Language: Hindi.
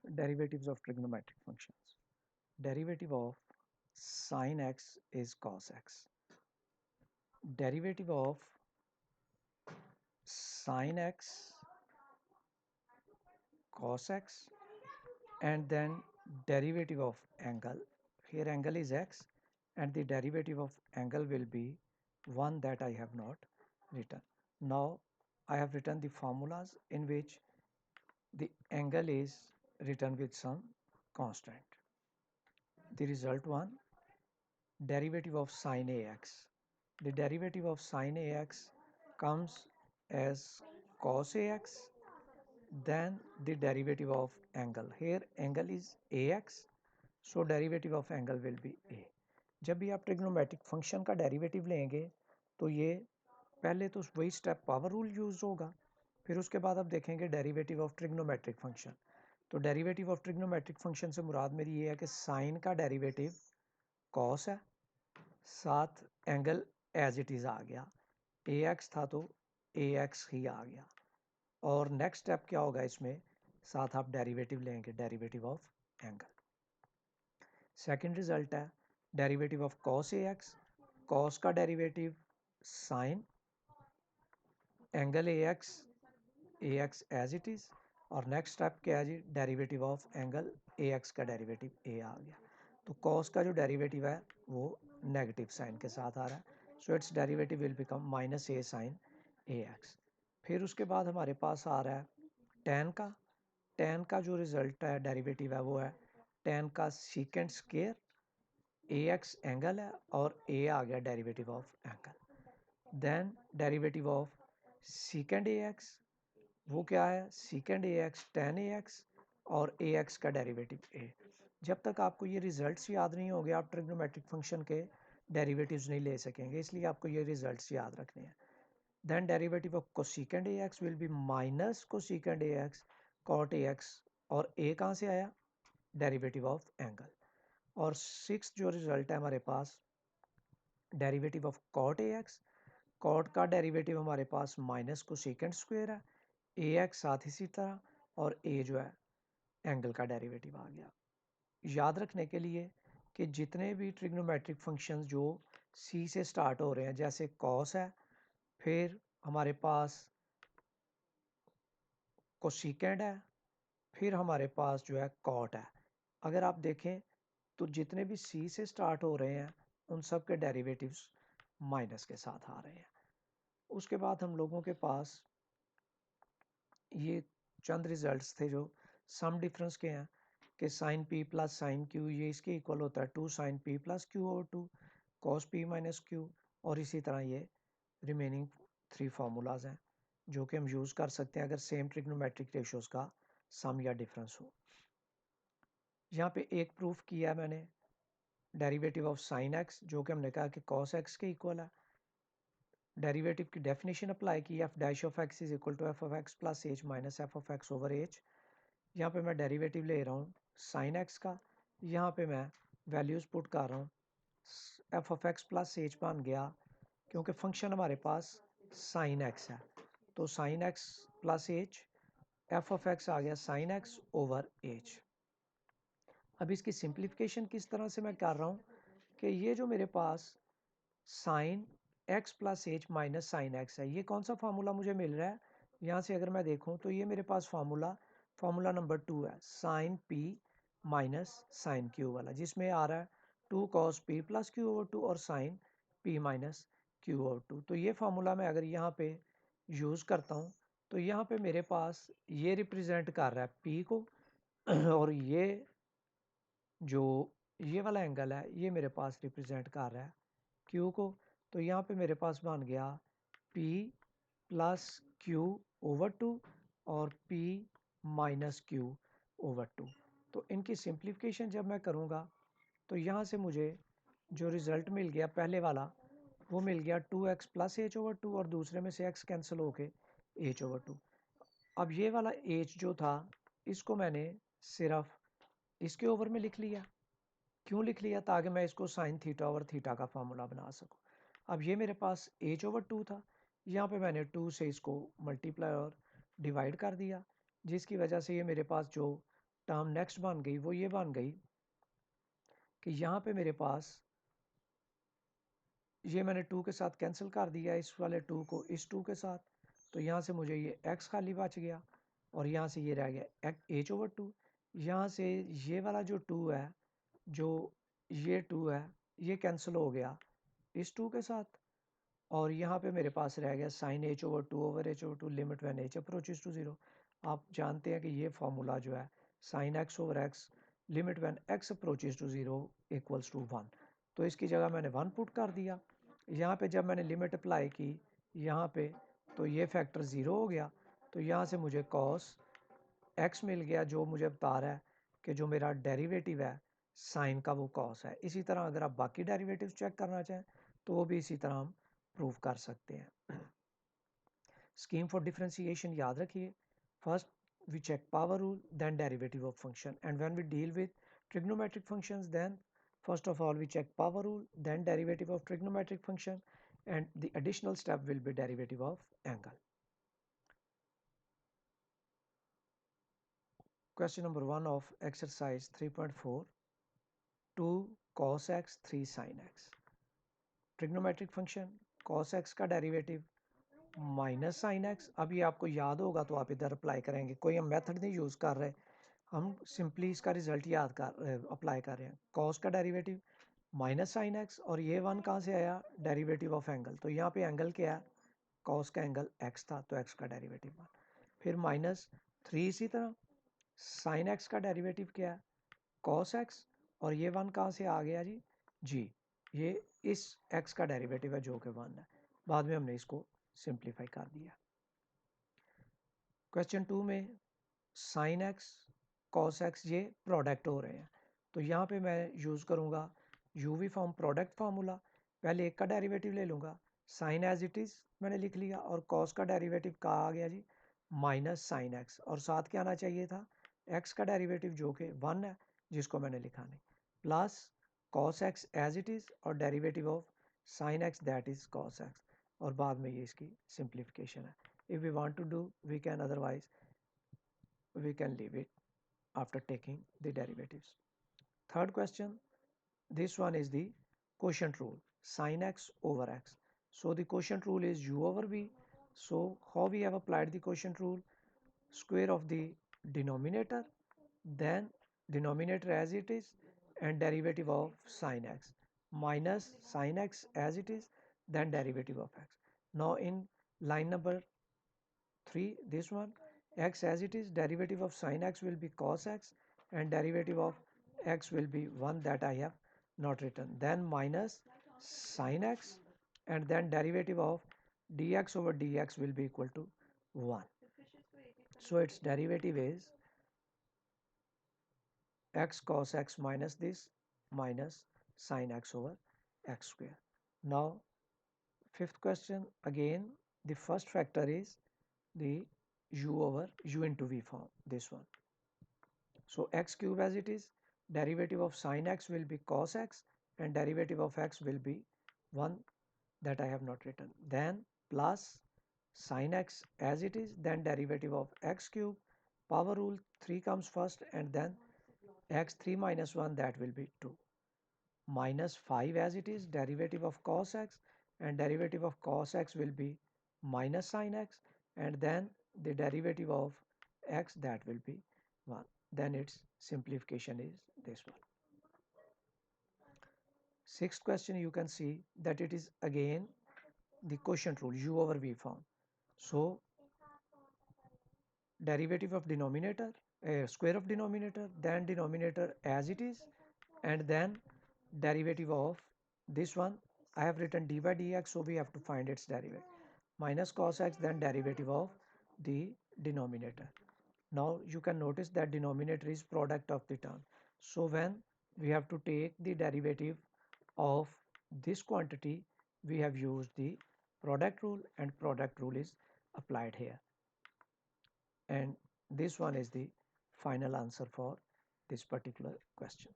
Derivatives of trigonometric functions. Derivative of sin x is cos x. Derivative of sin x, cos x, and then derivative of angle. Here angle is x and the derivative of angle will be one that I have not written. Now I have written the formulas in which the angle is written with some constant. The result one, derivative of sin ax. The derivative of sin ax comes as cos ax, then the derivative of angle. Here angle is ax, so derivative of angle will be a. जब भी आप ट्रिग्नोमेट्रिक फंक्शन का डेरिवेटिव लेंगे तो ये पहले तो वही स्टेप पावर रूल यूज होगा, फिर उसके बाद आप देखेंगे डेरिवेटिव ऑफ ट्रिग्नोमेट्रिक फंक्शन। तो डेरिवेटिव ऑफ ट्रिग्नोमेट्रिक फंक्शन से मुराद मेरी ये है कि साइन का डेरिवेटिव कॉस है, साथ एंगल एज इट इज़ आ गया, ए एक्स था तो ए एक्स ही आ गया। और नेक्स्ट स्टेप क्या होगा इसमें, साथ आप डेरिवेटिव लेंगे derivative of angle. Second result है derivative of cos a x, cos का derivative sine, angle a x as it is. और नेक्स्ट स्टेप क्या है जी, derivative of angle a x का डेरिवेटिव ए आ गया। तो कॉस का जो डेरिवेटिव है वो नेगेटिव साइन के साथ आ रहा है, so it's derivative will become minus a sine a x. फिर उसके बाद हमारे पास आ रहा है टेन का। टेन का जो रिजल्ट है डेरिवेटिव है वो है टेन का secant square, a x angle है और ए आ गया derivative of angle. Then derivative of secant a x, वो क्या है secant a x tan a x और ए एक्स का डेरिवेटिव ए। जब तक आपको ये रिजल्ट्स याद नहीं होंगे आप ट्रिग्नोमेट्रिक फंक्शन के डेरिवेटिव्स नहीं ले सकेंगे, इसलिए आपको ये रिजल्ट्स याद रखने हैं। Then derivative of cosecant a x will be minus cosecant a x cot a x, और ए कहाँ से आया, डेरिवेटिव ऑफ एंगल। और सिक्स जो रिजल्ट है हमारे पास derivative of cot a x, cot का डेरिवेटिव हमारे पास माइनस कोसेकेंड स्क्वायर है, ए एक्स साथ इसी तरह, और ए जो है एंगल का डेरिवेटिव आ गया। याद रखने के लिए कि जितने भी ट्रिग्नोमेट्रिक फंक्शंस जो सी से स्टार्ट हो रहे हैं, जैसे कॉस है, फिर हमारे पास कोसेकेंड है, फिर हमारे पास जो है कॉट है, अगर आप देखें तो जितने भी सी से स्टार्ट हो रहे हैं उन सब के डेरिवेटिव्स माइनस के साथ आ रहे हैं। उसके बाद हम लोगों के पास ये चंद रिजल्ट्स थे जो सम डिफरेंस के हैं कि sine P plus sine Q ये इसके इक्वल होता है two sine P plus Q over two cos P minus Q, और इसी तरह ये रिमेनिंग थ्री फार्मूलाज हैं जो कि हम यूज़ कर सकते हैं अगर सेम ट्रिग्नोमेट्रिक रेशियोज का सम या डिफरेंस हो। यहाँ पे एक प्रूफ किया मैंने डेरिवेटिव ऑफ साइन एक्स, जो कि हमने कहा कि कॉस एक्स के इक्वल है। डेरिवेटिव की डेफिनेशन अप्लाई की, f dash of x is equal to f of x plus h minus f of x over h. यहाँ पे मैं डेरिवेटिव ले रहा हूँ साइन एक्स का, यहाँ पे मैं वैल्यूज़ पुट कर रहा हूँ, F of x plus H बन गया, क्योंकि फंक्शन हमारे पास साइन एक्स है तो sine x plus h, f of x आ गया साइन एक्स ओवर एच। अब इसकी सिंप्लीफिकेशन किस तरह से मैं कर रहा हूँ कि ये जो मेरे पास sine x plus h minus sine x है, ये कौन सा फार्मूला मुझे मिल रहा है, यहाँ से अगर मैं देखूँ तो ये मेरे पास फार्मूला नंबर टू है, sine p minus sine q वाला, जिसमें आ रहा है two cos p plus Q over two और sine p minus Q over two. तो ये फार्मूला मैं अगर यहाँ पे यूज़ करता हूँ तो यहाँ पे मेरे पास ये रिप्रेजेंट कर रहा है पी को, और ये जो ये वाला एंगल है ये मेरे पास रिप्रेजेंट कर रहा है क्यू को। तो यहाँ पे मेरे पास बन गया P plus Q over two और P minus Q over two. तो इनकी सिंप्लीफिकेशन जब मैं करूँगा तो यहाँ से मुझे जो रिज़ल्ट मिल गया पहले वाला वो मिल गया 2x plus H over two, और दूसरे में से x कैंसिल होके h ओवर टू। अब ये वाला h जो था इसको मैंने सिर्फ इसके ओवर में लिख लिया, क्यों लिख लिया, ताकि मैं इसको साइन थीटा ओवर थीटा का फार्मूला बना सकूं। अब ये मेरे पास एच ओवर टू था, यहाँ पे मैंने टू से इसको मल्टीप्लाई और डिवाइड कर दिया, जिसकी वजह से ये मेरे पास जो टर्म नेक्स्ट बन गई वो ये बन गई कि यहाँ पे मेरे पास ये मैंने 2 के साथ कैंसिल कर दिया, इस वाले 2 को इस 2 के साथ, तो यहाँ से मुझे ये x खाली बच गया और यहाँ से ये रह गया h/2। यहाँ से ये वाला जो 2 है, जो ये 2 है, ये कैंसिल हो गया इस 2 के साथ और यहाँ पे मेरे पास रह गया sin h/2 limit when h approaches to 0। आप जानते हैं कि ये फॉर्मूला जो है sin x/x limit when x approaches to 0 equals to 1, तो इसकी जगह मैंने 1 पुट कर दिया। यहाँ पे जब मैंने लिमिट अप्लाई की यहाँ पे, तो ये फैक्टर 0 हो गया, तो यहाँ से मुझे cos x मिल गया, जो मुझे बता रहा है कि जो मेरा डेरिवेटिव है साइन का वो cos है। इसी तरह अगर आप बाकी डेरिवेटिव चेक करना चाहें तो वो भी इसी तरह हम प्रूव कर सकते हैं। स्कीम फॉर डिफरेंशिएशन याद रखिए, first we check power rule, then derivative of function, and when we deal with trigonometric functions, then first of all we check power rule, then derivative of trigonometric function, and the additional step will be derivative of angle. Question number 1 of exercise 3.4, 2 cos x 3 sin x. Trigonometric function cos x का डेरिवेटिव माइनस साइन एक्स। अब ये आपको याद होगा तो आप इधर अप्लाई करेंगे, कोई हम मेथड नहीं यूज़ कर रहे, हम सिंपली इसका रिजल्ट याद कर अप्लाई कर रहे हैं। कॉस का डेरिवेटिव माइनस साइन एक्स और ये 1 कहाँ से आया, डेरिवेटिव ऑफ एंगल, तो यहाँ पे एंगल क्या है, कॉस का एंगल एक्स था तो एक्स का डेरिवेटिव 1, फिर -3 इसी तरह साइन एक्स का डेरिवेटिव क्या है, कॉस एक्स, और ये 1 कहाँ से आ गया जी ये इस x का डेरिवेटिव है जो कि 1 है। बाद में हमने इसको सिंप्लीफाई कर दिया। क्वेश्चन 2 में साइन एक्स कॉस एक्स ये प्रोडक्ट हो रहे हैं, तो यहाँ पे मैं यूज़ करूँगा यूवी फॉर्म प्रोडक्ट फार्मूला। पहले एक का डेरिवेटिव ले लूँगा, साइन एज इट इज़ मैंने लिख लिया, और कॉस का डेरिवेटिव का आ गया माइनस साइन एक्स, और साथ क्या आना चाहिए था, एक्स का डेरिवेटिव जो कि 1 है जिसको मैंने लिखा नहीं, plus cos x as it is और derivative of sine x that is cos x, और बाद में ये इसकी सिंप्लीफिकेशन है। If we want to do we can, otherwise we can leave it after taking the derivatives. Third question, this one is the quotient rule, sin x over x. So the quotient rule is u over v. So how we have applied the quotient rule, square of the denominator, then denominator as it is, and derivative of sin x, minus sin x as it is, then derivative of x. Now in line number 3, this one, x as it is, derivative of sin x will be cos x, and derivative of x will be 1 that I have not written, then minus sin x, and then derivative of dx over dx will be equal to 1. So its derivative is x cos x minus this minus sin x over x square. Now fifth question, again the first factor is the u over u into v form, this one. So x cube as it is, derivative of sin x will be cos x, and derivative of x will be 1 that I have not written, then plus sin x as it is, then derivative of x cube, power rule 3 comes first, and then x3 minus 1 that will be 2, minus 5 as it is, derivative of cos x, and derivative of cos x will be minus sin x, and then the derivative of x that will be 1, then its simplification is this one. Sixth question, you can see that it is again the quotient rule, u over v form. So derivative of denominator, square of denominator, then denominator as it is, and then derivative of this one. I have written d by dx, so we have to find its derivative, minus cos x, then derivative of the denominator. Now you can notice that denominator is product of the term, so when we have to take the derivative of this quantity, we have used the product rule, and product rule is applied here, and this one is the final answer for this particular question.